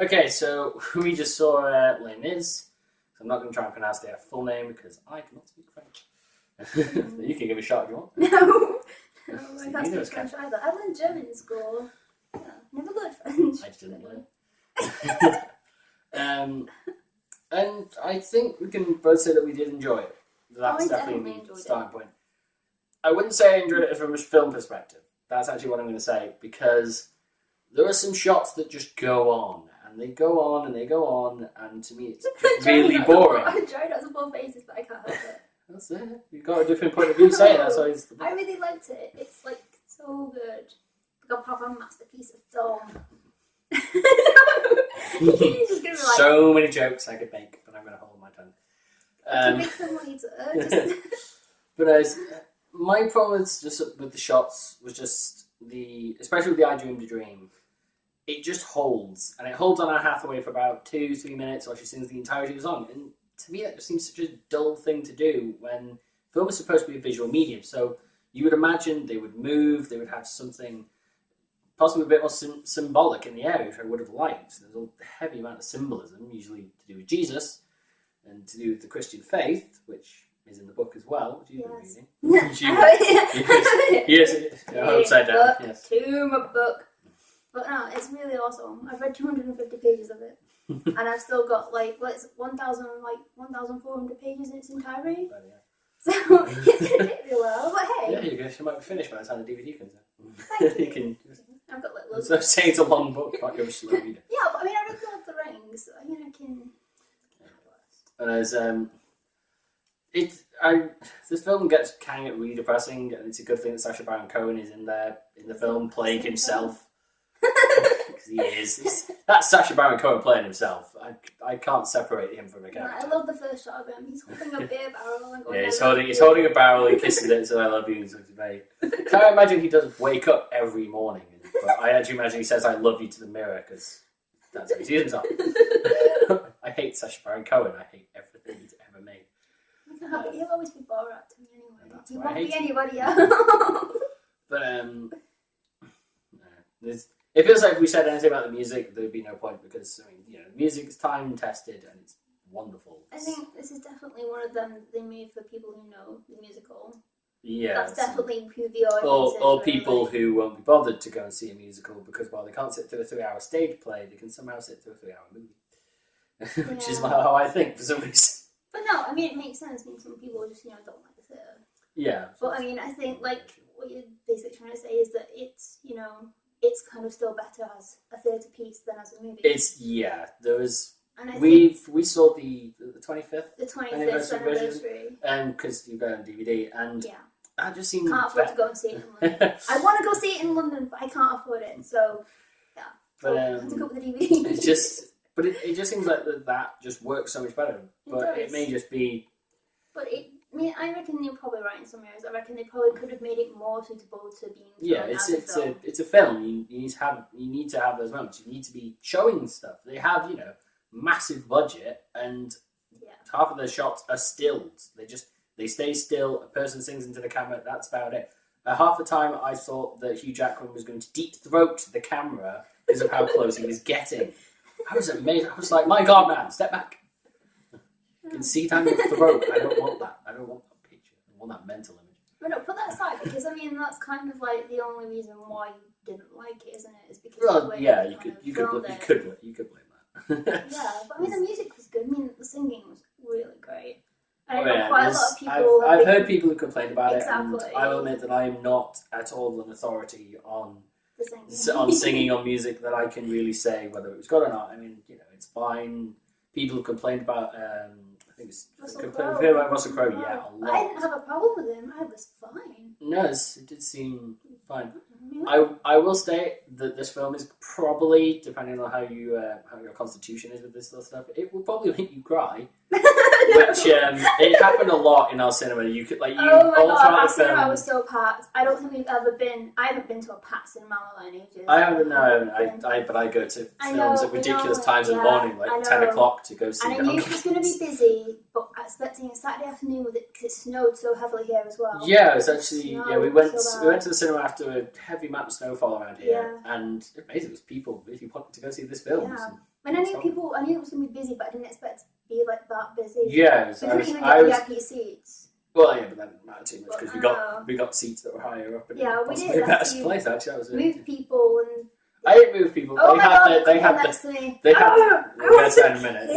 Okay, so we just saw Les Mis. I'm not going to try and pronounce their full name because I cannot speak French. You can give a shot if you want. No, So I can't speak French either. I learned German in school. Yeah, never learned French. I just didn't learn. And I think we can both say that we did enjoy it. That's definitely the starting point. I wouldn't say I enjoyed it from a film perspective. That's actually what I'm going to say, because there are some shots that just go on. And they go on and they go on, and to me it's just really boring. I tried out some poor faces, but I can't help it. That's it. You've got a different point of view to say it. That's why it's I really liked it. It's like so good. Like a proper masterpiece of film. Just gonna be like, so many jokes I could make, but I'm going to hold my tongue. to make them later. But my problem is just with the shots was just especially with the I Dreamed a Dream. It just holds, and it holds on Anne Hathaway for about 2-3 minutes while she sings the entirety of the song. And to me, that just seems such a dull thing to do when film is supposed to be a visual medium. So you would imagine they would move, they would have something possibly a bit more symbolic in the area, which I would have liked. There's a heavy amount of symbolism, usually to do with Jesus and to do with the Christian faith, which is in the book as well, which you've been reading. Yes, upside down. Yes. To my book. But no, it's really awesome. I've read 250 pages of it, and I've still got it's 1,400 pages in its entirety. But, yeah. So it's gonna take me a while. But hey, yeah, you might be finished by the time the DVD comes out. Thank you. You can. I've got loads. So saying it's a long book, can't go slow reader. Yeah, but I mean, I read Lord of the Rings. So, I can. And this film gets kind of really depressing, and it's a good thing that Sacha Baron Cohen is in there in the film playing himself. Because he is. That's Sacha Baron Cohen playing himself. I can't separate him from a character. I love the first shot of him. He's holding a beer barrel. And yeah, he's holding a barrel. He kisses it, so I love you. So I imagine he does wake up every morning, but I actually imagine he says "I love you" to the mirror because that's how he sees himself. I hate Sacha Baron Cohen. I hate everything he's ever made. He'll always be Borat to me anyway. He won't be him. anybody else. But it feels like if we said anything about the music, there'd be no point because the music is time tested and it's wonderful. I think this is definitely one of them they made for people who know the musical. Yeah, that's definitely who the audience is. Or people who won't be bothered to go and see a musical because while they can't sit through a 3-hour stage play, they can somehow sit through a 3-hour movie, which is how I think for some reason. But no, I mean it makes sense. I mean some people just don't like the theatre. Yeah. But I mean I think what you're basically trying to say is that it's it's kind of still better as a theatre piece than as a movie. There was. And we saw the 25th. The 25th anniversary. Because you got it on DVD, and that just seemed. Can't afford to go and see it in London. I want to go see it in London, but I can't afford it. So yeah, but I have to go with the DVD. It just seems like that just works so much better. But it may just be. But I reckon you're probably right in some areas. I reckon they probably could have made it more suitable to being. Yeah, it's a film. You need to have those moments. You need to be showing stuff. They have massive budget, and half of the shots are stilled. They stay still. A person sings into the camera. That's about it. Half the time, I thought that Hugh Jackman was going to deep throat the camera because of how close he was getting. I was amazed. I was like, "My God, man, step back! You can see down your throat. I don't want that. I don't want that picture. I want that mental image." But no, put that aside because that's kind of like the only reason why you didn't like it, isn't it? Is because you could blame that. Yeah, but I mean the music was good. I mean the singing was really great. And I know quite a lot of people. I've heard people who complained about it, and Exactly. I will admit that I am not at all an authority on the singing on music that I can really say whether it was good or not. I mean, it's fine. People have complained about. I think it's Russell Crowe. Yeah, a lot. I didn't have a problem with him. I was fine. No, it did seem fine. I will say that this film is probably, depending on how your constitution is with this sort of stuff, it will probably make you cry. Which it happened a lot in our cinema. You could oh my God, our cinema was so packed. I don't think we've ever been. I haven't been to a packed cinema in ages. I haven't. No, but I go to films at ridiculous times in the morning, like 10 o'clock, to go see. And I knew it was going to be busy, but I was expecting a Saturday afternoon with it because it snowed so heavily here as well. Yeah, it's actually we went to the cinema after a heavy amount of snowfall around here, and it was people really wanting to go see this film. Yeah. I knew it was going to be busy, but I didn't expect it to be like that busy. Yeah, we couldn't even get VIP seats. Well, yeah, but that didn't matter too much because we got seats that were higher up. And we did. Better place actually. That was moved people and. I didn't move people. Oh my god! They had next to me. We'll get to that in a minute.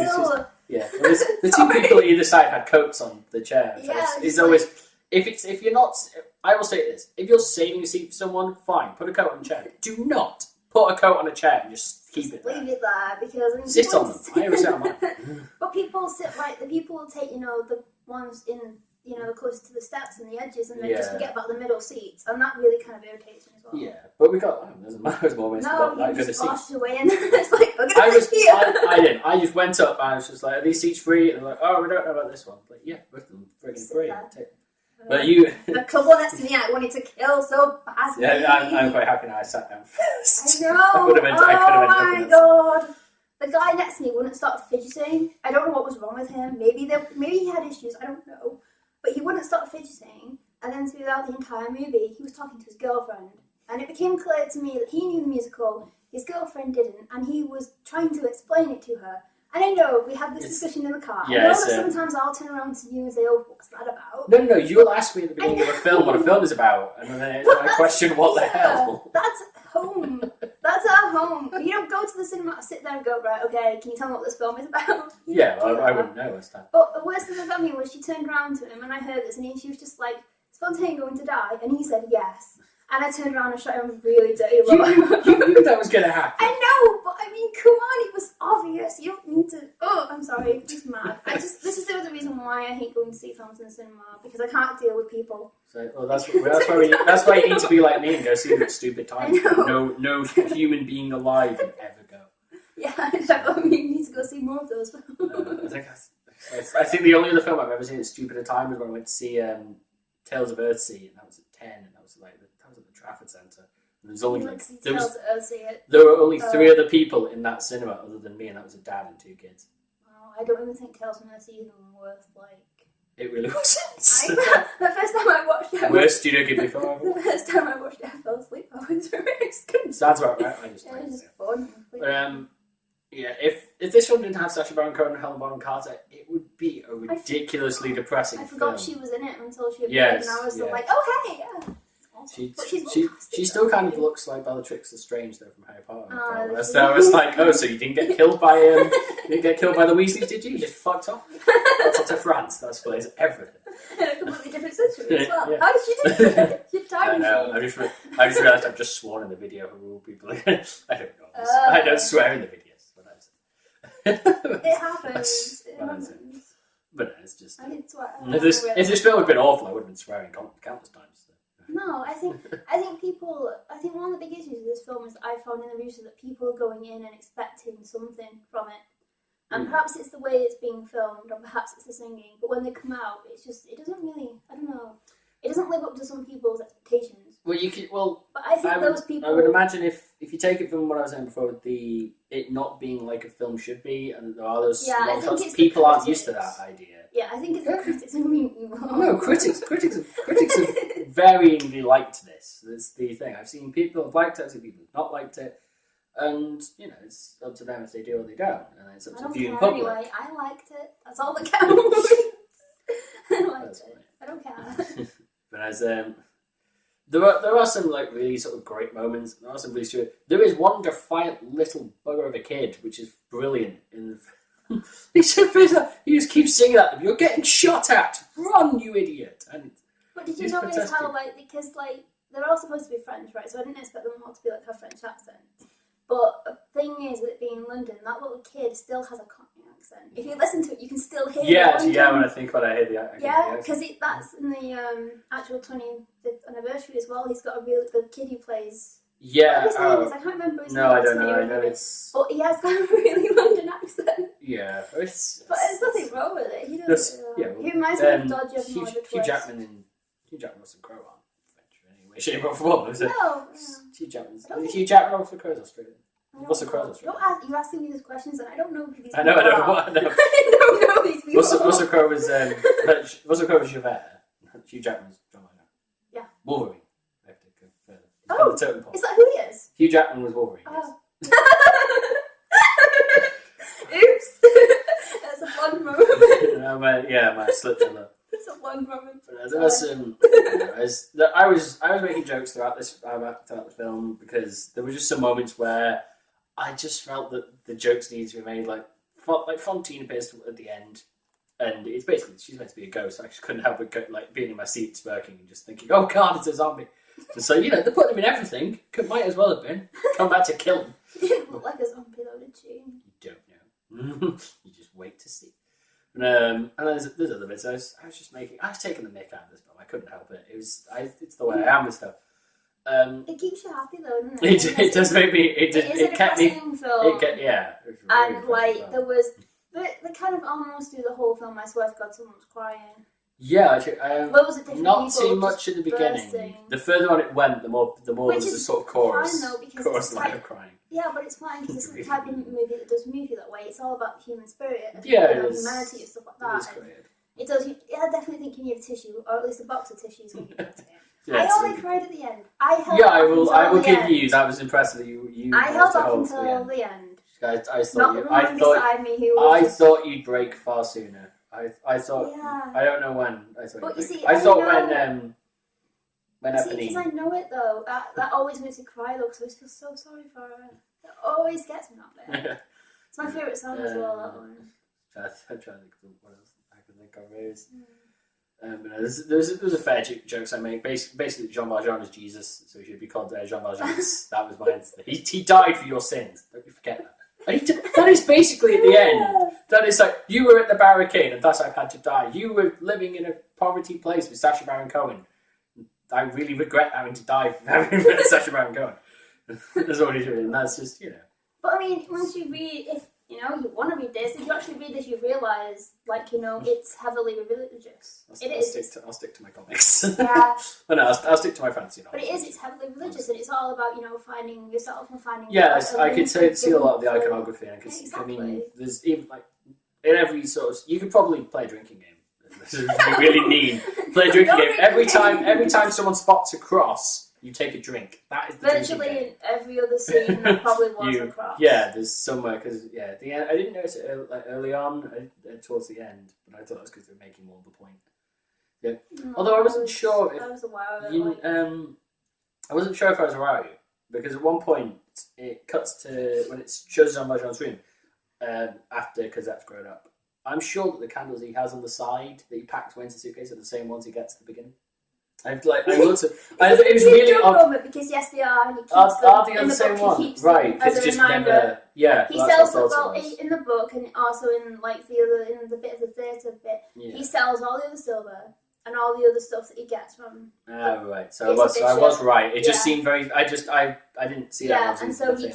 Yeah, the two people either side had coats on the chair. So it's always if you're not. I will say this: if you're saving a seat for someone, fine, put a coat on the chair. Do not put a coat on a chair and just keep it there. Leave it there because sit on them. I always sit on mine. But people sit the people will take the ones in closest to the steps and the edges, and then just forget about the middle seats, and that really kind of irritates me as well. Yeah, but we got there's more ways to get that good a seat. Away and it's like I didn't. I just went up and I was just like, are these seats free? And they're like, oh, we don't know about this one. But yeah, both of them friggin' free. But you, the couple next to me, I wanted to kill so badly. Yeah, I'm quite happy now I sat down first. I know. I could have been. God. The guy next to me wouldn't stop fidgeting. I don't know what was wrong with him. Maybe he had issues. I don't know. But he wouldn't stop fidgeting, and then throughout the entire movie, he was talking to his girlfriend. And it became clear to me that he knew the musical, his girlfriend didn't, and he was trying to explain it to her. And I know, we had this discussion in the car. Yeah, I know that sometimes I'll turn around to you and say, oh, what's that about? No, you'll ask me at the beginning of a film what a film is about, and then I question what the hell. That's home. That's our home. You don't go to the cinema, sit there and go, right, okay, can you tell me what this film is about? I wouldn't know what's that. But the worst thing about me was she turned around to him and I heard this and she was just like, is Fontaine going to die? And he said yes. And I turned around and shot him a really dirty look. You knew that was going to happen. I know, but I mean, come on, it was obvious. You don't need to. Oh, I'm sorry, I'm just mad. This is the other reason why I hate going to see films in the cinema, because I can't deal with people. So, that's why you need to be like me and go see them at stupid times. No human being alive would ever go. Yeah, definitely. You need to go see more of those films. I think the only other film I've ever seen at stupider time was when I went to see Tales of Earthsea, and that was at 10, and that was at the Trafford Centre. And there was only there were only 3 other people in that cinema other than me, and that was a dad and 2 kids. Oh, I don't even think Tales of Earthsea is even worth It really wasn't. The first time I watched it, worst Studio Ghibli film ever. The first time I watched it, I fell asleep. I was really Sounds about right. I just it was just fun. But, if this film didn't have Sacha Baron Cohen and Helena Bonham Carter, it would be a ridiculously depressing film. I forgot she was in it until she appeared, and I was like, oh hey, yeah. She still kind of looks like Bellatrix Lestrange though from Harry Potter. So I was like, oh, so you didn't get killed by the Weasleys, did you? You just fucked off. That's up to France. That explains everything. A completely different century as well. Yeah. How did you do that? You're I know. I just realised I've just sworn in the video for all people. I don't know. I don't swear in the videos. It happens. But it's just. I did swear. If this film had been awful, I would have been swearing countless times. So. No, I think one of the big issues with this film is that I found in the reviews that people are going in and expecting something from it. And perhaps it's the way it's being filmed, or perhaps it's the singing, but when they come out, it doesn't really, I don't know, it doesn't live up to some people's expectations. But I think those people... I would imagine if you take it from what I was saying before, it not being like a film should be, and there are those long shots, people aren't used to that idea. Yeah, I think it's the critics who mean evil. No, critics have varyingly liked this. That's the thing. I've seen people who've liked it, I've seen people who've not liked it, and it's up to them if they do or they don't, and it's up to the viewing public. Anyway, I liked it. That's all that counts. I liked it. I don't care. But as there are some really sort of great moments. There are some really stupid. There is one defiant little bugger of a kid, which is brilliant. He just keeps singing at them. You're getting shot at. Run, you idiot! But did you notice how because they're all supposed to be French, right? So I didn't expect them all to be have French accent. But the thing is, with it being in London, that little kid still has a Cockney accent. If you listen to it, you can still hear. Yeah, when I hear the accent. Yeah, because that's in the actual 25th anniversary as well. He's got the kid who plays. Yeah. What his name is? I can't remember his name. No, I don't know. I know it's. But he has got a really London accent. Yeah, but there's nothing wrong with it. He does. He reminds me of Dodger from Oliver Twist. Hugh Jackman and Russell Crowe aren't French in any way, shape, or form. No. Hugh Jackman and Russell Crowe's Australian. Russell Crowe's Australian. You're asking me these questions, and I don't know who these people are. I don't know these people. Russell Crowe was Javert. Hugh Jackman's John Lennon. Yeah. Wolverine. I have to go further. Oh, is that who he is? Hugh Jackman was Wolverine. Oh. Yes. My slipped a lot. It's a long moment. There was I was making jokes throughout the film because there were just some moments where I just felt that the jokes needed to be made. Like Fontaine appears at the end, and it's basically she's meant to be a ghost. I just couldn't help but being in my seat, smirking, and just thinking, "Oh God, it's a zombie." And so they're putting him in everything. Might as well have been come back to kill him. He didn't look like a zombie though, did she? You don't know. You just wait to see. And there's other bits. I was taking the mick out of this film. I couldn't help it. It's the way I am with stuff. It keeps you happy though, doesn't it? It does make me. It kept me. Film. Really there was, they kind of almost through the whole film. I swear to God, someone was crying. Yeah, was it not too much in the beginning. Bursting. The further on it went, the more there was a sort of chorus. Fine, though, because chorus line of crying. Yeah, but it's fine because it's the type of movie that does movie that way. It's all about the human spirit and humanity and stuff like that. It does. I definitely think you need a tissue, or at least a box of tissues when you get to it. I only cried at the end. I will give you. That was impressive. You. I held up until the end. I thought you'd break far sooner. I thought. Yeah. I don't know when. I thought. But you see, I thought when because I know it though. That always makes me cry though, because I always feel so sorry for her. It always gets me that bit. It's my favourite song as well. That one. I'm trying to think of what else I can think of is. There's a fair jokes I make. Basically, Jean Valjean is Jesus, so he should be called Jean Valjean. That was mine. He died for your sins. Don't you forget that. That is basically at the end. That is like, you were at the barricade and thus I've had to die. You were living in a poverty place with Sacha Baron Cohen. I really regret having to die for having met Sacha Baron Cohen. That's what he's doing. That's just, But I mean, once you read, if you want to read this, if you actually read this, you realise, it's heavily religious. I'll stick to my comics. Yeah. But no, I'll stick to my fantasy novels. But it's heavily religious, and it's all about, finding yourself and finding... Yeah, I could see a lot of the iconography. I mean, there's even, in every sort of... You could probably play a drinking game. You really need... Play a drinking game. Every time someone spots a cross... You take a drink. That is the virtually in every other scene. There probably was a cross. Yeah, there's somewhere because at the end I didn't notice it early on, towards the end, but I thought that was because they were making more of the point. Yeah. Although I wasn't sure if I was aware of it. I wasn't sure if I was aware of you because at one point it cuts to when it shows Jean Valjean's room after Cosette's grown up. I'm sure that the candles he has on the side that he packs away into the suitcase are the same ones he gets at the beginning. I looked at. It was really odd because yes, they are. And he keeps are they on the same one? Right? It's just never. Yeah. He sells them in the book and also in the bit of the theatre bit. Yeah. He sells all the other silver and all the other stuff that he gets from. Oh right. So I was right. It just seemed very. I didn't see that. Yeah, and so the other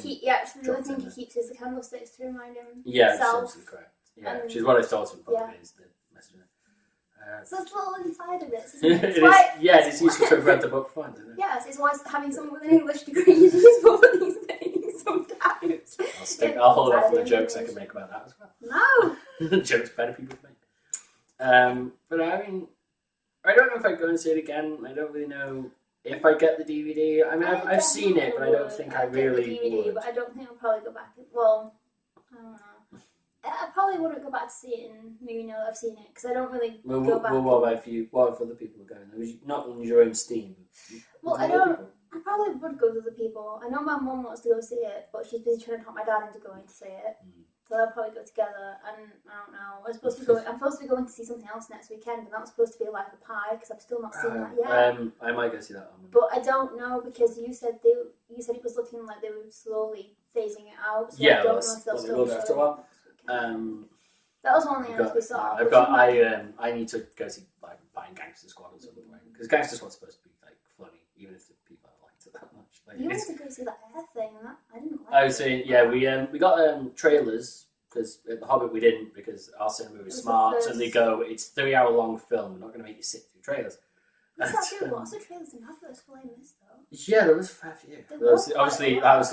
thing he keeps is the candlesticks to remind him. Yeah, that's absolutely correct. Yeah, which is what I thought it probably is the message. So it's a little inside of it. It's useful to have read the book before, isn't it? Yes, it's why having someone with an English degree is useful for these things sometimes. I'll hold off on the jokes I can make about that as well. No! Jokes better people make. But I mean, I don't know if I'd go and see it again. I don't really know if I get the DVD. I mean, I've seen it, but I don't think I really would. But I don't think I'll probably go back. Well, I don't know. I probably wouldn't go back to see it and maybe know that I've seen it because I don't really go back. Well, what about you? What if other people are going? Not on your own steam. Well, I don't. I probably would go with other people. I know my mum wants to go see it, but she's busy trying to talk my dad into going to see it. So they'll probably go together. And I don't know. I'm supposed to be going to see something else next weekend, and that was supposed to be Life of Pi because I've still not seen that yet. I might go see that one. But I don't know because you said it was looking like they were slowly phasing it out. So yeah, I don't know if they'll still show after a while. That was one of the ones we saw. I need to go see buying Gangster Squad at some point because Gangster Squad's supposed to be funny, even if the people haven't liked it that much. You wanted to go see that air thing, and that I didn't like. I was saying, we got trailers because at The Hobbit we didn't because our cinema was smart, and they go, it's a 3-hour long film. We're not going to make you sit through trailers. Lots of trailers in Netflix for this though. Yeah, there was a fair few. Obviously, that was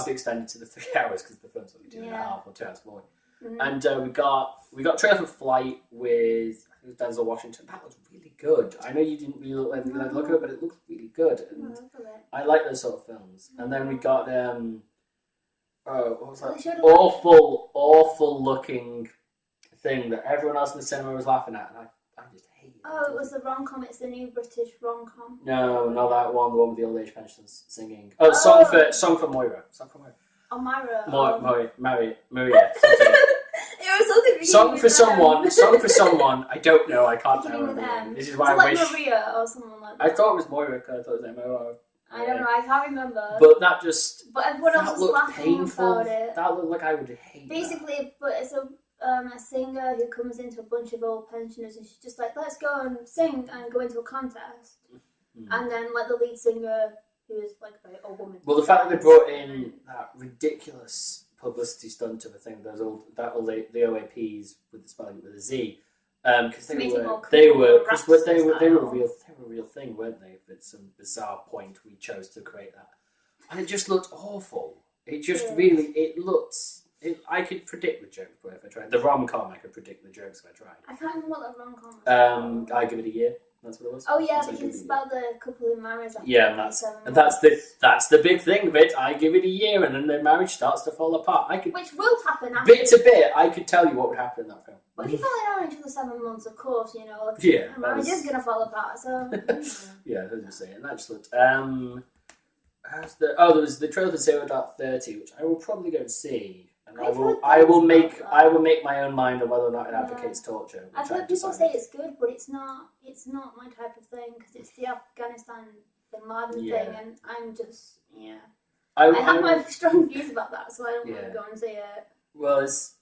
the extended to the 3 hours because the film's only 2.5 or 2 hours 40. Mm-hmm. And we got a trailer for Flight with Denzel Washington. That looks really good. I know you didn't really look at it, but it looks really good. And I like those sort of films. Mm-hmm. And then we got what was that? Awful looking thing that everyone else in the cinema was laughing at, and I just hated it. Oh, it was the rom-com. It's the new British rom-com. No, not that one. The one with the old age pensioners singing. Oh, song for Moira. Song for Moira. Oh, Myra. Maria. Song for someone. Song for someone. I don't know. I can't tell. This is why I wish. Maria or someone like that. I thought it was Moira. I thought it was M-O-R. I don't know. I can't remember. But that just. But everyone else was laughing about it. That looked like I would hate. Basically, but it's a singer who comes into a bunch of old pensioners, and she's just like, "Let's go and sing and go into a contest." And then like the lead singer, who is like a very old woman. Well, the fact that they brought in that ridiculous publicity stunt of a thing, the OAPs with the spelling with a Z, because they were a real thing, weren't they? At some bizarre point, we chose to create that, and it just looked awful. It just it looked. I could predict the jokes, but if I tried the rom-com, I could predict the jokes if I tried. I can't remember what the rom-com was. I give it a year. That's what it was. Oh yeah, because it's about the couple who marries. Yeah, and that's the big thing of it. I give it a year, and then their marriage starts to fall apart. Which will happen after. Bit to bit, I could tell you what would happen in that film. But if you follow each other 7 months, of course, you know, like, yeah, marriage is gonna fall apart. So yeah, I was just saying that just looked. There was the trailer for 0.30, which I will probably go and see. And I will make my own mind on whether or not it advocates torture. I've heard people say it's good, but it's not my type of thing because it's the Afghanistan Bin Laden thing, and I'm just I have my strong views about that, so I don't want to go and see it. Well, it's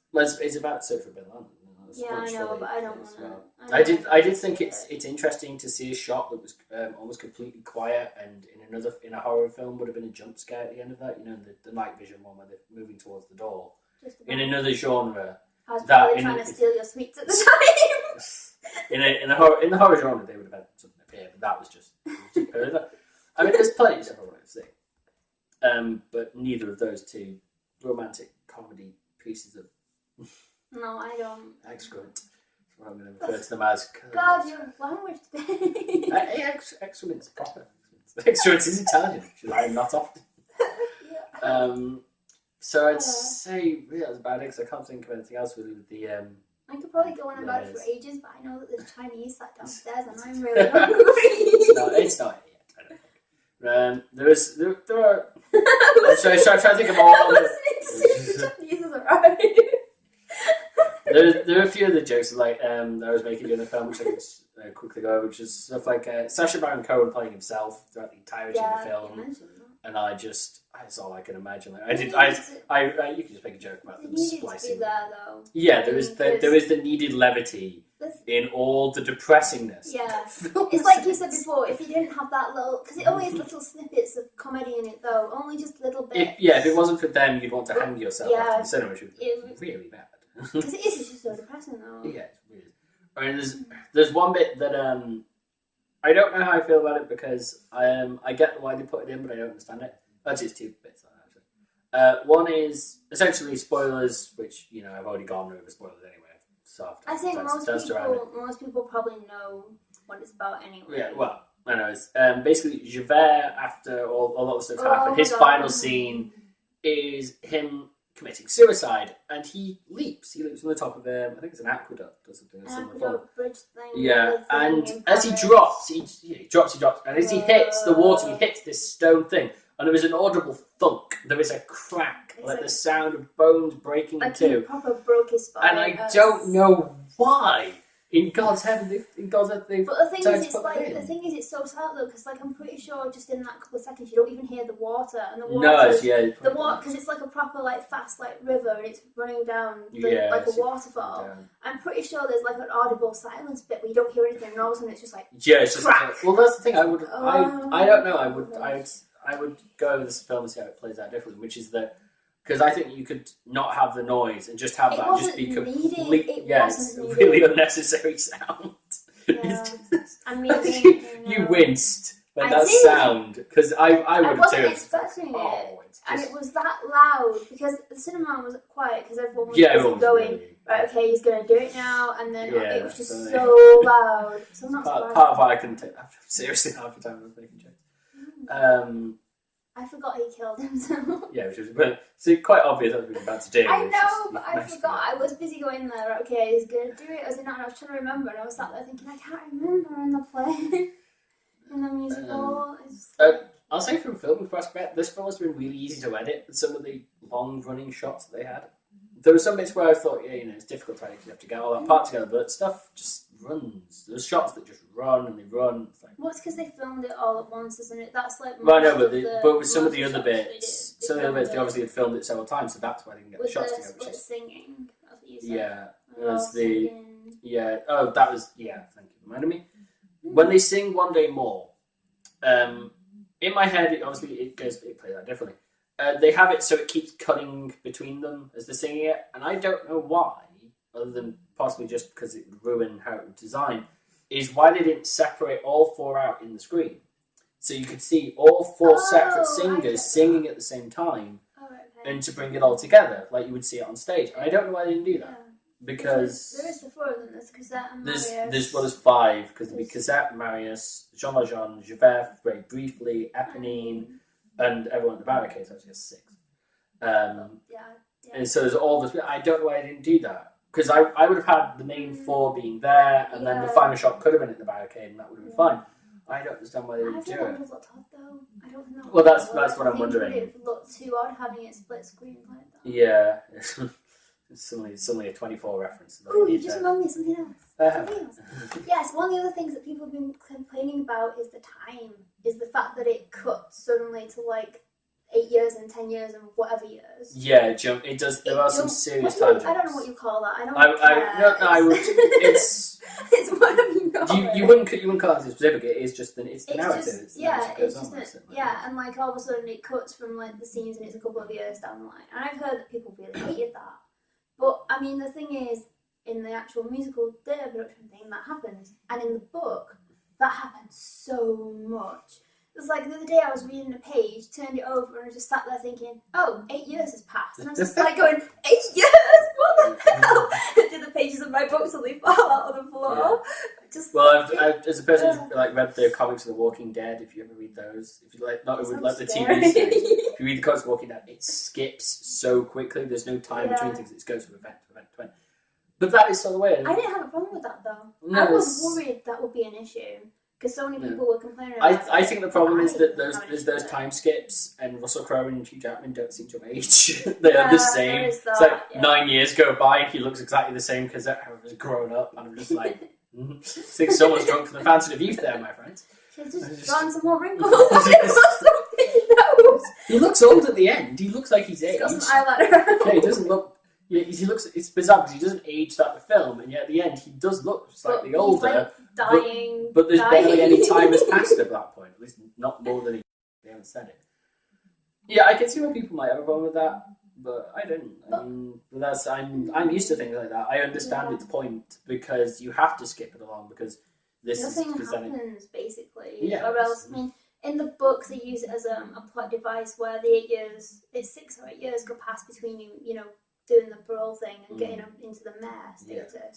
about search for Bin Laden. I know, but I don't want to. I did think it's interesting to see a shot that was almost completely quiet, and in a horror film would have been a jump scare at the end of that. You know, the night vision one where they're moving towards the door. In another genre, I was probably trying to steal your sweets at the time. in the horror genre, they would have had something appear, but that was just I mean, there's plenty of stuff I want to see, but neither of those two romantic comedy pieces of. No, I don't. Excrement. That's what I'm going to refer to them as. God, your language today. Excrement is proper. Excrement is Italian, which I am not often. So I'd say that's about it, because I can't think of anything else really with the. I could probably go on about it for ages, but I know that there's Chinese sat downstairs, and I'm really hungry. It's not yet. I don't think. There are. I'm trying to think of all. Listening to see the Japanese is alright. There are a few of the jokes that I was making during the film, which I can quickly go over, which is stuff like Sacha Baron Cohen playing himself throughout the entirety of the film, and that's all I can imagine. Like, you can just make a joke about them splicing. There, though. Yeah, there is the needed levity in all the depressingness. Yeah, it's like you said before. If you didn't have that little, because it only has little snippets of comedy in it, though, only just little bits. If it wasn't for them, you'd want to hang yourself after the cinema, which would be really bad. Because it's just so depressing, though. Yeah, it's weird. I mean, there's one bit that I don't know how I feel about it, because I get why they put it in, but I don't understand it. Actually, it's two bits, actually. One is essentially spoilers, which I've already gone over spoilers anyway. So I think most people probably know what it's about anyway. Yeah, well, I know it's basically Javert, after all of the stuff happened. His final scene is him committing suicide, and he leaps from the top of I think it's an aqueduct or something. Bridge thing. Yeah, and as he drops, he drops, and as he hits the water, he hits this stone thing, and there is an audible thunk. There is a crack, like the sound of bones breaking in two. He proper broke his spine. And I don't know why. In God's heaven, they've. But the thing is, it's so sad though, because I'm pretty sure just in that couple of seconds you don't even hear the water, and the water. The water, because it's like a proper fast river, and it's running down like a waterfall. I'm pretty sure there's an audible silence bit where you don't hear anything, and all of a sudden it's just it's crack. Just well, that's the thing. I don't know. I would go over this film and see how it plays out differently, which is that. Because I think you could not have the noise and just have that just be complete. It's a really unnecessary sound. Yeah. You winced when that sound, because I would have too. I wasn't expecting it, and it was that loud because the cinema was quiet because everyone was busy going. Really, right, okay, he's going to do it now, and then it was just so loud. So I'm not part of why I couldn't take that seriously half the time I was making jokes. I forgot he killed himself. Yeah, which was quite obvious what we were about to do. I know, but I forgot. I was busy going there. Okay, he's gonna do it. Was it not? And I was trying to remember, and I was sat there thinking, I can't remember in the play, in the musical. I'll say from a filming prospect, this film has been really easy to edit. Some of the long-running shots that they had. There were some bits where I thought, it's difficult to edit because you have to get all that part together, but stuff just runs. There's shots that just run and they run. It's like, well, it's because they filmed it all at once, isn't it? That's like. Well, no, but with some of the other bits, they obviously had filmed it several times, so that's why they can get the shots together. With the singing, that's what you said. Yeah, that was thank you, reminded me. When they sing "One Day More," in my head, it plays out differently. They have it so it keeps cutting between them as they're singing it, and I don't know why, other than possibly just because it would ruin how it was designed, is why they didn't separate all four out in the screen. So you could see all four separate singers singing at the same time, and to bring it all together, like you would see it on stage. And I don't know why they didn't do that. Because there is the four of them. There's Cosette and Marius. There's five, because there'd be Cosette, Marius, Jean Valjean, Javert, very briefly, Eponine, and everyone at the barricades. Actually, there's six. And so there's all this. I don't know why I didn't do that, because I would have had the main four being there, and then the final shot could have been at the barricade, and that would have been fine. I don't understand why they didn't do it. I don't looked odd though. I don't know. Well, that's what I'm wondering. It looked too odd having it split screen like that. Yeah. It's suddenly a 24 reference. Oh, you just reminded me of something else. Yes, one of the other things that people have been complaining about is the time. Is the fact that it cuts suddenly to like 8 years and 10 years and whatever years. Yeah, it does. There are some serious time jumps. I don't know what you call that. I would. It's. It's whatever you call it. You wouldn't call it specific. It is just the narrative. And like all of a sudden it cuts from like the scenes and it's a couple of years down the line. And I've heard that people really hated that. But I mean, the thing is, in the actual musical theatre production thing, that happens, and in the book, that happens so much. It was like the other day I was reading a page, turned it over, and I just sat there thinking, "Oh, 8 years has passed," and I was just like going, 8 years? What the hell? Did the pages of my book suddenly fall out on the floor? Yeah. I've as a person who's like read the comics of The Walking Dead, if you ever read those, if you like the TV series, if you read the comics of The Walking Dead, it skips so quickly. There's no time between things. It goes from event to event to event. But that is sort of the way. I didn't have a problem with that though. No, I was worried that would be an issue. Because so many people were complaining about I think the problem is that there's those time skips, and Russell Crowe and Hugh Jackman don't seem to age. They are the same. It's like 9 years go by and he looks exactly the same because he's grown up, and I'm just like, I think someone's drunk from the fountain of youth there, my friends. She's just drawn some more wrinkles on him or something. He looks old at the end. He looks like he's aged. He's got some eyeliner. Yeah, he doesn't look... Yeah, he looks. It's bizarre because he doesn't age throughout the film, and yet at the end he does look slightly older. Like dying, but there's barely any time has passed at that point. At least not more than they haven't said it. Yeah, I can see why people might have a problem with that, but I didn't. I mean, I'm used to things like that. I understand its point because you have to skip it along because nothing happens basically. Yeah. Or else, I mean, in the books they use it as a plot device where the 8 years, it's 6 or 8 years go past between you know. Doing the parole thing and getting him into the mayor status. Yeah.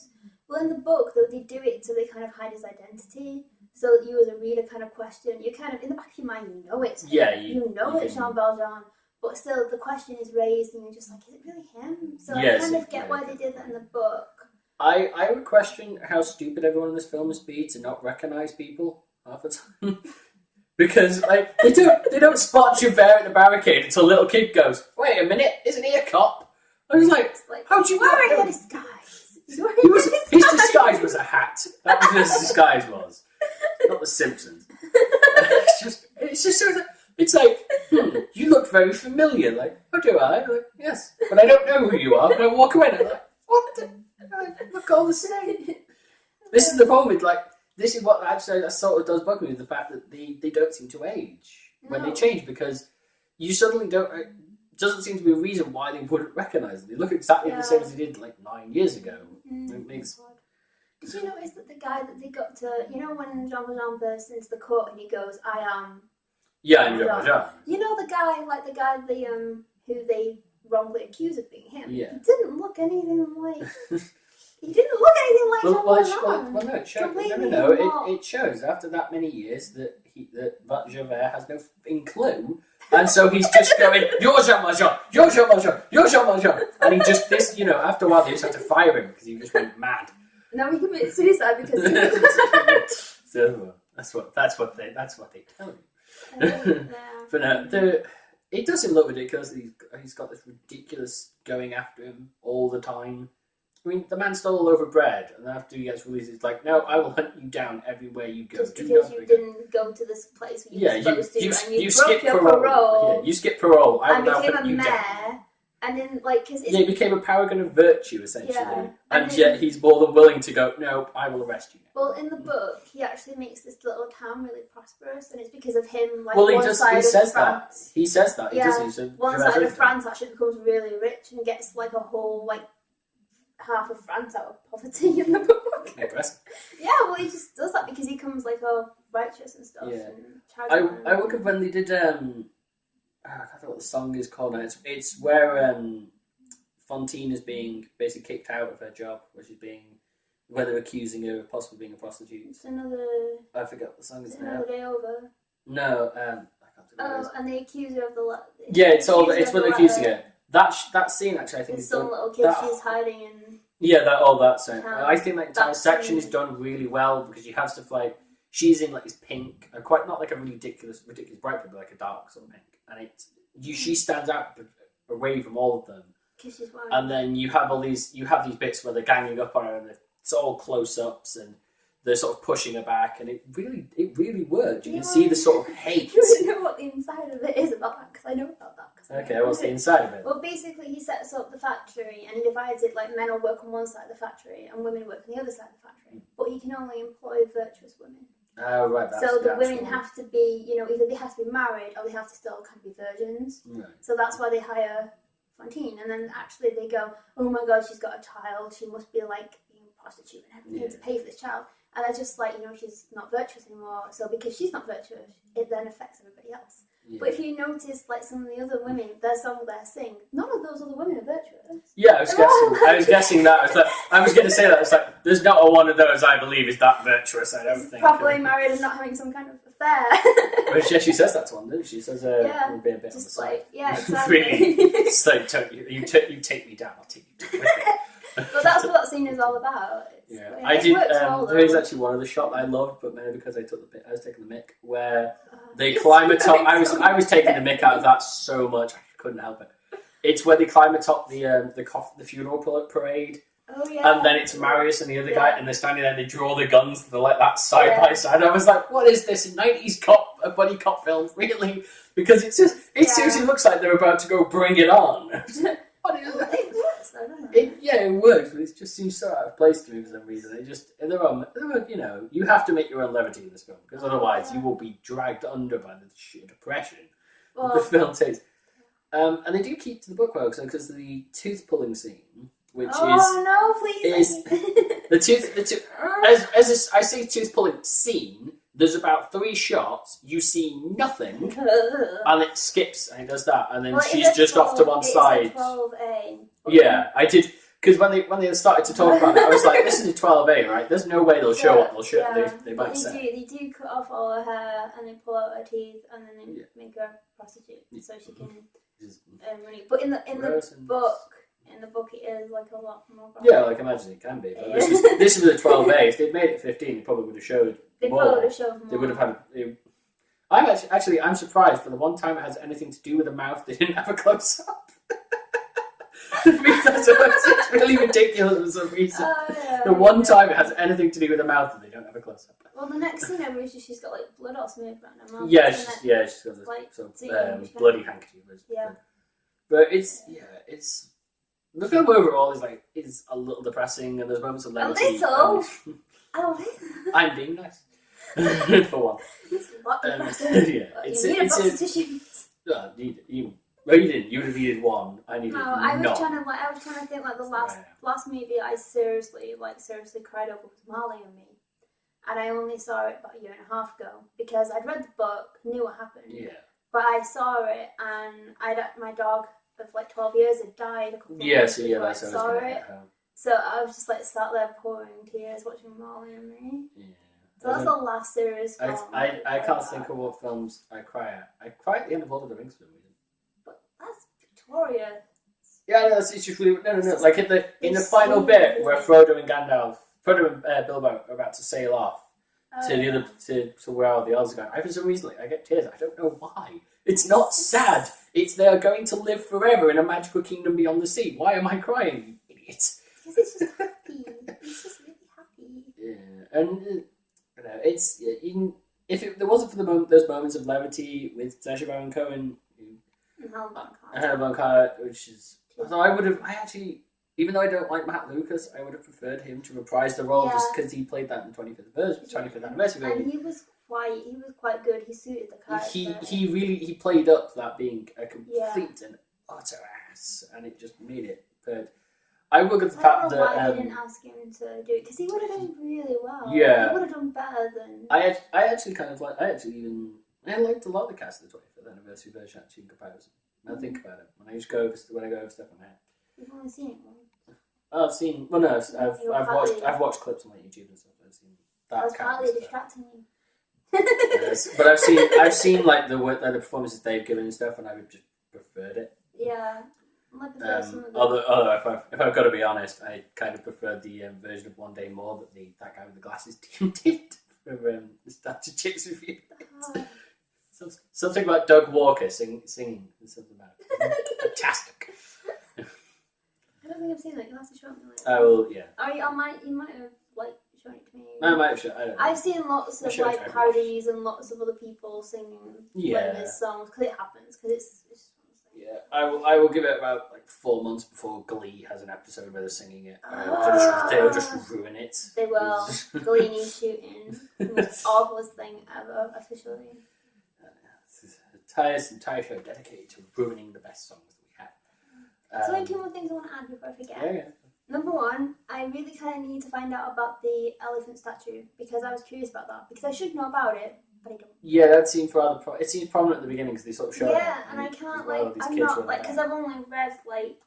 Well, in the book, they do it so they kind of hide his identity, so that you as a reader kind of question. You kind of in the back of your mind, you know it's him. Yeah, you know it's Jean Valjean, but still the question is raised, and you're just like, is it really him? So I kind of get why they did that in the book. I would question how stupid everyone in this film must be to not recognise people half the time. Because like they don't spot Javert at the barricade until a little kid goes, "Wait a minute, isn't he a cop?" I was like, how'd you wearing a disguise? His disguise was a hat. That was what his disguise was. Not the Simpsons. It's just so... It's like, you look very familiar. Like, oh, do I? I'm like, yes. But I don't know who you are. But I walk away and I'm like, what the... look all the same. This is the problem with, like... This is what actually that sort of does bug me, the fact that they don't seem to age when they change, because you suddenly don't... doesn't seem to be a reason why they wouldn't recognise them. They look exactly the same as they did like 9 years ago. It makes... Did you notice that the guy that they got to, you know, when Jean Valjean bursts into the court and he goes, "I am." Yeah, I Jean Valjean. You know the guy who they wrongly accused of being him. Yeah. He didn't look anything like. He didn't look anything like Jean Valjean. Well, no, it shows. No. It shows after that many years that Javert has no clue, and so he's just going, "You're Jean Valjean, you're Jean Valjean, you're Jean Valjean," and he just after a while they just had to fire him because he just went mad. No, he committed suicide because. So that's what they tell you. But no, it doesn't look ridiculous. He's got this ridiculous going after him all the time. I mean, the man stole all over bread, and after he gets released, it's like, no, I will hunt you down everywhere you go. Just because you didn't go to this place where you were supposed to, and you broke your parole. Yeah, you skipped parole. I will now became hunt a you mayor, down. and then, like... he became a paragon of virtue, essentially. And yet he's more than willing to go, no, I will arrest you now. Well, in the book, he actually makes this little town really prosperous, and it's because of him, like, he says that. He says that. One side of France actually becomes really rich and gets, like, a whole, like, half of France out of poverty in the book. Impressive. Yeah, well, he just does that because he comes, like, all righteous and stuff. Yeah. And I look at when they did, I can't remember what the song is called now. It's where Fantine is being basically kicked out of her job, where they're accusing her of possibly being a prostitute. It's another... I forget what the song is now. Another Day Over. No, I can't remember. Oh, and they accuse her of the... it's when they're accusing her. That scene, actually, I think is some little kid she's hiding in... Yeah, that scene. I think that entire section is done really well because you have stuff like... She's in, like, this pink, quite not like a really ridiculous bright pink, but like a dark sort of pink. And she stands out away from all of them. Because she's white. And then you have these bits where they're ganging up on her and it's all close-ups and they're sort of pushing her back, and it really worked. You can see the sort of hate. You want to know what the inside of it is about that? Because I know about that. Okay, what's the inside of it? Well, basically, he sets up the factory and he divides it like men will work on one side of the factory and women work on the other side of the factory. But he can only employ virtuous women. Oh, right. So the women have to be, either they have to be married or they have to still kind of be virgins. Right. So that's why they hire Fantine. And then actually they go, oh my God, she's got a child. She must be like being a prostitute and everything to pay for this child. And they're just like, she's not virtuous anymore. So because she's not virtuous, it then affects everybody else. Yeah. But if you notice, like some of the other women, their song they sing, none of those other women are virtuous. Yeah, I was guessing that. I was going to say that. It's like, there's not a one of those I believe is that virtuous. I don't think. Probably married and not having some kind of affair. Well, she says that to one, doesn't she? She says, we'll be a bit just on the like, side. yeah, exactly. Really, it's like, you take me down, I'll take you down with it. But that's what that scene is all about. I did. There is actually one of the shot that I loved, but maybe because I was taking the mick, where they climb atop. I was taking the mick out of that so much I couldn't help it. It's where they climb atop the funeral parade. Oh yeah. And then it's Marius and the other guy, and they're standing there and they draw the guns, they're like that side by side. I was like, what is this? A 90s a buddy cop film, really? Because it seriously looks like they're about to go bring it on. What is it? It works though, doesn't it? It works, but it just seems so out of place to me for some reason. You have to make your own levity in this film, because otherwise you will be dragged under by the sheer depression that the film takes. And they do keep to the book well, because the tooth pulling scene, which no, please! is the tooth. As I say, tooth pulling scene. There's about 3 shots. You see nothing, and it skips and it does that, and then she's just off to one side. It's a 12A. Yeah, I did, because when they started to talk about it, I was like, "This is a 12A, right? There's no way they'll show what they'll show." Yeah. They might say. They do cut off all her hair and they pull out her teeth and then they make her a prostitute so she can run it. But in the book, it is like a lot more. Yeah, like imagine it can be. But this was a 12A. If they'd made it 15, they probably would have showed. They probably would have showed more. They would have had. I'm surprised for the one time it has anything to do with the mouth. They didn't have a close up. It's really ridiculous for some reason. The one time it has anything to do with the mouth and they don't have a close up. Well, the next scene ever is she's got like blood all smeared around her mouth. Yeah, she's got this like, sort of bloody handkerchief. Yeah. But it's the film overall is a little depressing, and there's moments of levity. A little. I'm being nice. For one. It's a lot depressing. It's you need a box of tissues. You didn't. You would have needed one. I needed none. I was trying to think like the last movie I seriously cried over was Marley and Me. And I only saw it about a year and a half ago because I'd read the book, knew what happened. Yeah. But I saw it and my dog of like 12 years had died a couple of months before I saw it. So I was just like sat there pouring tears watching Marley and Me. Yeah. So that's the last serious film. I can't think of what films I cry at. I cry at the end of Lord of the Rings for some reason. But that's Victoria. Yeah, no, it's just really no. Like in the final bit where Frodo and Bilbo are about to sail off to the other to where all the elves are going. For some reason, I get tears. I don't know why. It's not sad. It's they are going to live forever in a magical kingdom beyond the sea. Why am I crying, you idiots? Because it's just happy. It's just really happy. Yeah, and it's even if there wasn't for those moments of levity with Sacha Baron Cohen and Helena Bonham Carter, which is. So I actually, even though I don't like Matt Lucas, I would have preferred him to reprise the role just because he played that in the 25th anniversary movie. And he was quite good. He suited the character. He played up that being a complete and utter ass, and it just made it. But I will get the fact that I didn't ask him to do it because he would have done really well. Yeah, he would have done better than. I liked a lot of the cast of the 25th anniversary version actually in comparison. When I think about it, when I go over stuff on my head. You've only seen it once. I've seen. Well, no, I've watched clips on YouTube and stuff. I've seen that. I was partly distracting you. Yes, but I've seen like the performances they've given and stuff, and I would just preferred it. Yeah. Although if I've got to be honest, I kind of preferred the version of One Day More that that guy with the glasses team did for the Starter Chicks review. Something about Doug Walker singing something about it. Fantastic. I don't think I've seen it. You'll have to show me later. I will. Yeah. You might have shown it to me. I might have shown. I don't know. I've seen lots of parodies and lots of other people singing his songs because it happens because it's yeah, I will give it about 4 months before Glee has an episode where they're singing it. They'll just ruin it. They will. Glee needs shooting. The most awfulest thing ever, officially. Tyas and Tyas show dedicated to ruining the best songs that we have. So, 2 more things I want to add before I forget. Yeah. Number one, I really kind of need to find out about the elephant statue because I was curious about that because I should know about it. But I don't. Yeah, that seemed it seems prominent at the beginning because they sort of show it. Yeah, and I can't I'm not because I've only read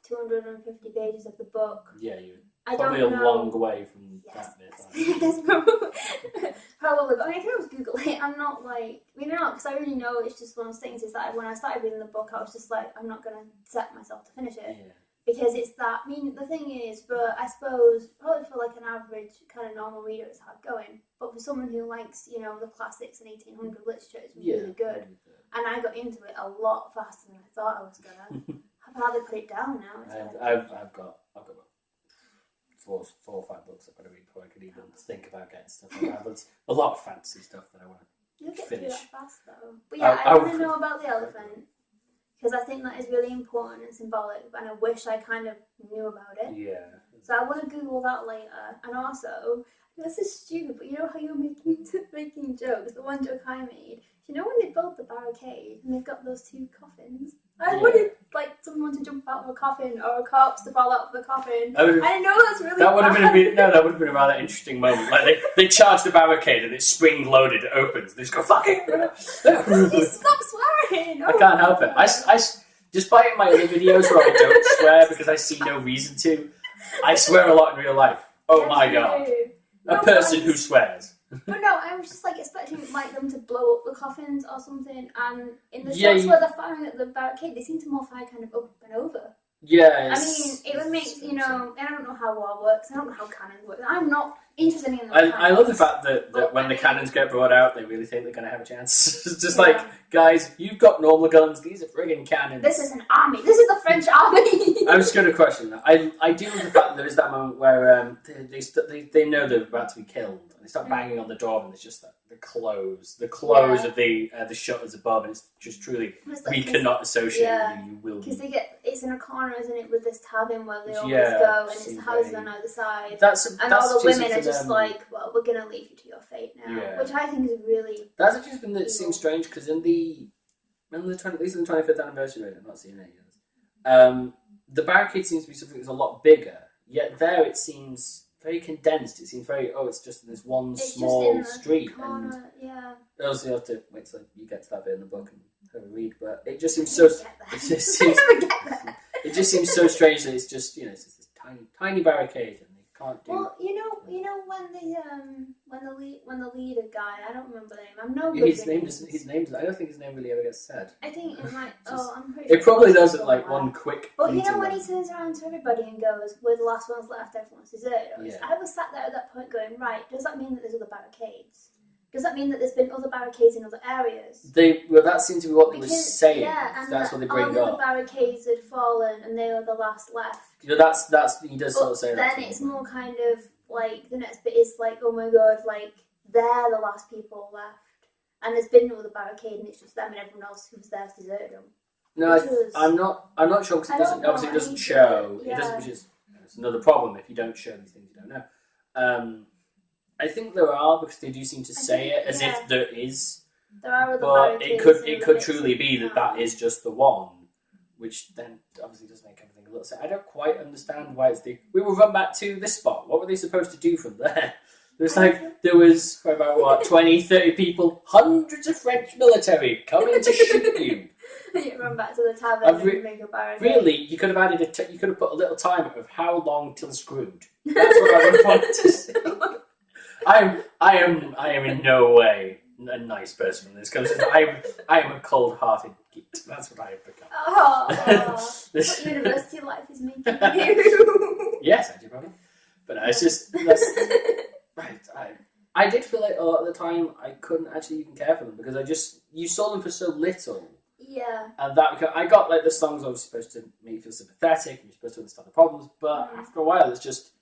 250 pages of the book. Yeah, you're probably a long way from that bit. Yes, probably. But I can always Google it. I'm not because I already know it's just one of those things. Is that when I started reading the book, I was just I'm not gonna set myself to finish it. Yeah. Because it's that. I mean, the thing is, I suppose, probably for an average kind of normal reader, it's hard going. But for someone who likes, the classics and 1800 literature, it's really good. And I got into it a lot faster than I thought I was gonna. I've hardly put it down now. I've got 4 or 5 books I've got to read before I could even think about getting stuff like that. But it's a lot of fantasy stuff that I want to You'll get finish. through that fast though. But yeah, I want to know about the elephant. Because I think that is really important and symbolic, and I wish I kind of knew about it. Yeah. So I want to Google that later. And also, this is stupid, but you know how you're making jokes? The one joke I made. You know when they built the barricade and they've got those 2 coffins? I wanted someone to jump out of a coffin or a corpse to fall out of the coffin. I know that's really that would have been a rather interesting moment. They charge the barricade and it's spring loaded. It opens. They just go fucking. Just stop swearing. I can't help it. I despite my other videos where I don't swear because I see no reason to, I swear a lot in real life. Oh my god, a person who swears. But no, I was just expecting them to blow up the coffins or something, and in the shots where they're firing at the barricade, they seem to more fire kind of up and over. Yeah. I mean, it would make, and I don't know how war works, I don't know how cannons work, I'm not interested in those I love the fact that when the cannons get brought out, they really think they're going to have a chance. It's just guys, you've got normal guns, these are friggin' cannons. This is an army, this is the French army! I'm just going to question that. I do love the fact that there is that moment where they know they're about to be killed, and they start banging on the door, and it's just the close of the shutters above, and it's just truly, we cannot associate with you will be. Because it's in a corner, isn't it, with this tavern where they always go, and it's the houses on either side. And all the women are just well, we're going to leave you to your fate now. Which I think is really... That's actually something that seems strange, because at least in the 25th anniversary rate, I've not seen it yet. The barricade seems to be something that's a lot bigger, yet there it seems very condensed. It seems very, it's just in this one small street. Corner, and also you have to wait till you get to that bit in the book and have a read, but it just seems so... It just seems so strange that it's just, it's this tiny barricade, and they can't do. Well, you know when the leader guy, I don't remember the name. I'm no good His name. I don't think his name really ever gets said. I think it might. I'm pretty sure. It probably does it like one quick. But you know when he turns around to everybody and goes, "We're the last ones left. Everyone's deserted." Yeah. I was sat there at that point going, "Right, does that mean that there's other barricades? Does that mean that there's been other barricades in other areas?" That seemed to be what they were saying. Yeah, and that's what they bring all up. the barricades had fallen and they were the last left. That's he does sort of say that. Then it's more kind of like the next bit is like, oh my god, like they're the last people left, and there's been no other barricade, and it's just them and everyone else who was there has deserted them. No, I'm not sure because it doesn't. Obviously, it doesn't show. Yeah. It doesn't, which is it's another problem if you don't show these things you don't know. I think there are because they do seem to say it as if there is. There are other but barricades. it could truly be that is just the one, which then obviously does make everything a little sad. I don't quite understand why it's we will run back to this spot. What were they supposed to do from there? There was about 20, 30 people, hundreds of French military coming to shoot you. You run back to the tavern and make a barricade. Really, you could have added you could have put a little timer of how long till screwed. That's what I would have wanted to see. I am in no way a nice person when this comes to I am a cold-hearted git. That's what I have become. What university life is making you. Yes, I do probably. But no, it's just right. I did feel like a lot of the time I couldn't actually even care for them because you saw them for so little. Yeah. And I got like the songs I was supposed to make you feel sympathetic and you're supposed to understand the problems, but after a while it's just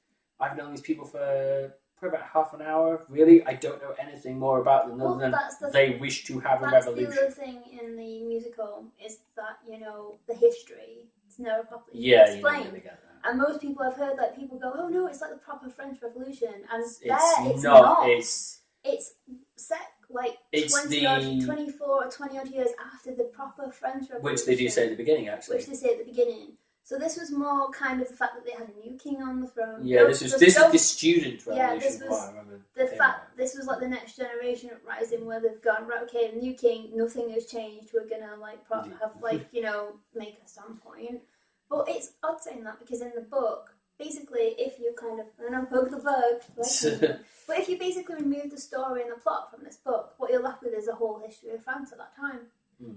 I've known these people for about half an hour. Really, I don't know anything more about them other than they wish to have a revolution. That's the other thing in the musical is that the history is never properly explained. You really get that. And most people I've heard people go, "Oh no, it's like the proper French Revolution," and it's not. It's set like 24 or 20 odd years after the proper French Revolution, which they do say at the beginning, actually. Which they say at the beginning. So this was more kind of the fact that they had a new king on the throne. Yeah, this is the student revolution. Yeah, this was the fact. This was like the next generation rising, where they've gone right. Okay, the new king. Nothing has changed. We're gonna have make a standpoint. But it's odd saying that because in the book, basically, if you kind of poke the bug, but if you basically remove the story and the plot from this book, what you're left with is a whole history of France at that time.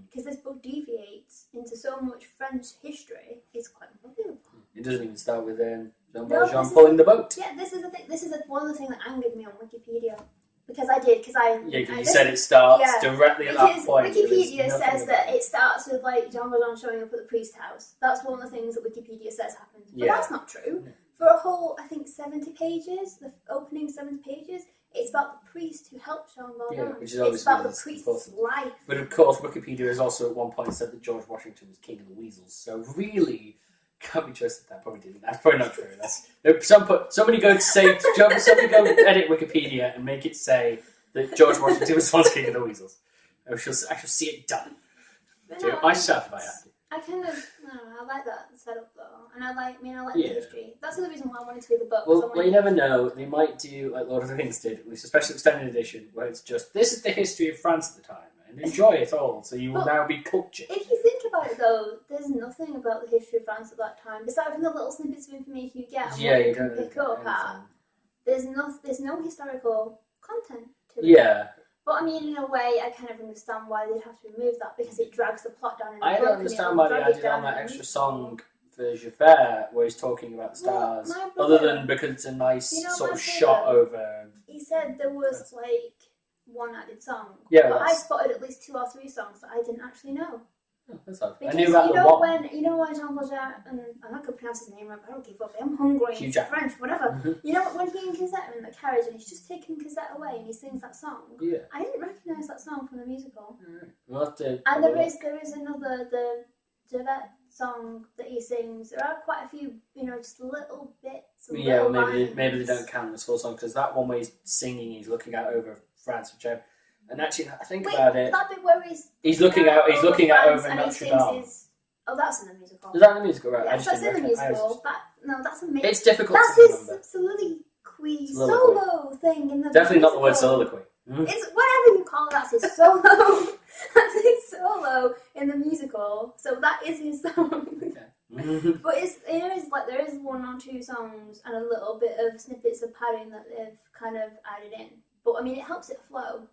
Because this book deviates into so much French history, it's quite unbelievable. It doesn't even start with Jean Valjean pulling the boat. Yeah, this is the thing. This is one of the things that angered me on Wikipedia. Because you said it starts directly at that point. Wikipedia says that it starts with Jean Valjean showing up at the priest house. That's one of the things that Wikipedia says happened. But that's not true. For a whole, I think, 70 pages, the opening 70 pages, it's about the priest who helped Jean Valjean. Yeah, which is obviously it's about the priest's life. But of course, Wikipedia has also at one point said that George Washington was king of the weasels. So really, can't be trusted. That probably didn't. That's probably not true. Somebody go edit Wikipedia and make it say that George Washington was once king of the weasels. I shall see it done. Do it myself if I have to. I like that setup though, and I like the history. That's the reason why I wanted to read the book. Well, you never know. They might do like Lord of the Rings did, with a special extended edition, where it's just this is the history of France at the time, and enjoy it all. So you will now be cultured. If you think about it, though, there's nothing about the history of France at that time, besides from the little snippets of information you get. And what you can pick up at. There's no historical content to it. Yeah. But I mean, in a way, I kind of understand why they'd have to remove that because it drags the plot down in the book. I don't understand why they added on that extra song for Javert where he's talking about the stars, other than because it's a nice sort of shot over. He said there was one added song. Yeah, but I spotted at least 2 or 3 songs that I didn't actually know. Oh, that's odd. Because I knew about the one. when Jean Valjean, and I'm not going to pronounce his name right, but I don't give up. I'm hungry. It's French, whatever. You know when he and Cosette are in the carriage and he's just taking Cosette away and he sings that song? Yeah. I didn't recognise that song from the musical. Alright. We'll have to. And there is another, the Javert song that he sings. There are quite a few, just little bits. Yeah, maybe they don't count this full song because that one where he's singing, he's looking out over France, which and actually, I think about it. That bit where he's looking out over Notre Dame. Oh, that's in the musical. Is that in the musical? Right. Yeah, that's in the musical. That's amazing. It's difficult to remember. That's his soliloquy solo thing in the Definitely musical. Not the word soliloquy. It's whatever you call it. That's his solo. That's his solo in the musical. So that is his song. Okay. But there is one on 2 songs and a little bit of snippets of padding that they've kind of added in. But I mean, it helps it flow.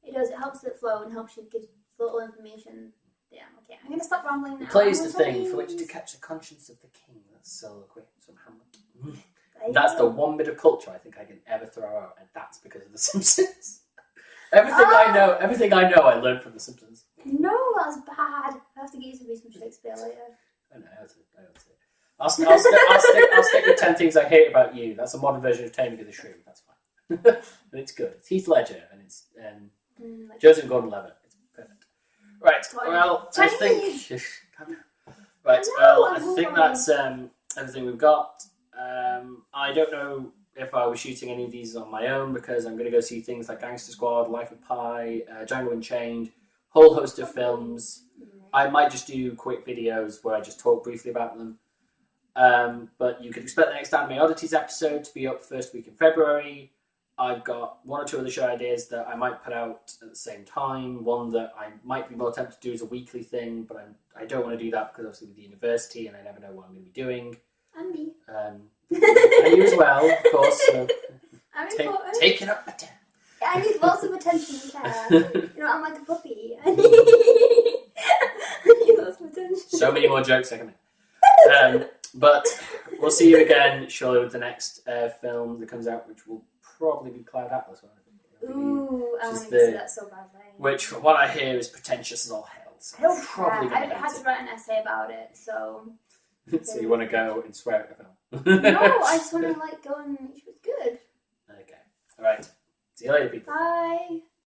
It does. It helps it flow and helps you give little information. Yeah, okay. I'm gonna stop rambling now. It plays the thing for which to catch the conscience of the king. That's soliloquy from Hamlet. That's the one bit of culture I think I can ever throw out, and that's because of The Simpsons. Everything I know, I learned from The Simpsons. No, that's bad. I have to get you to read some Shakespeare later. I know, I'll stick with 10 things I hate about you. That's a modern version of Taming of the Shrew. That's fine. And it's good. It's Heath Ledger and it's Joseph Gordon-Levitt. It's perfect. Right. Well, I think. Right. Well, I think that's everything we've got. I don't know if I was shooting any of these on my own because I'm going to go see things like Gangster Squad, Life of Pi, Django Unchained, whole host of films. I might just do quick videos where I just talk briefly about them. But you can expect the next Anime Oddities episode to be up first week in February. I've got 1 or 2 other show ideas that I might put out at the same time. One that I might be more tempted to do as a weekly thing, but I don't want to do that because obviously with the university and I never know what I'm going to be doing. And me. And you as well, of course. So take it up. I need lots of attention and care. You know, I'm like a puppy. I need lots of attention. So many more jokes I can make. But we'll see you again surely with the next film that comes out, which will probably be Cloud Atlas. Ooh, I want to see that so badly. Which, from what I hear, is pretentious as all hell. So I don't care. I had to write an essay about it, so... So you want to go and swear at the film? No, I just want to go and... It was good. Okay. Alright. See you later, people. Bye.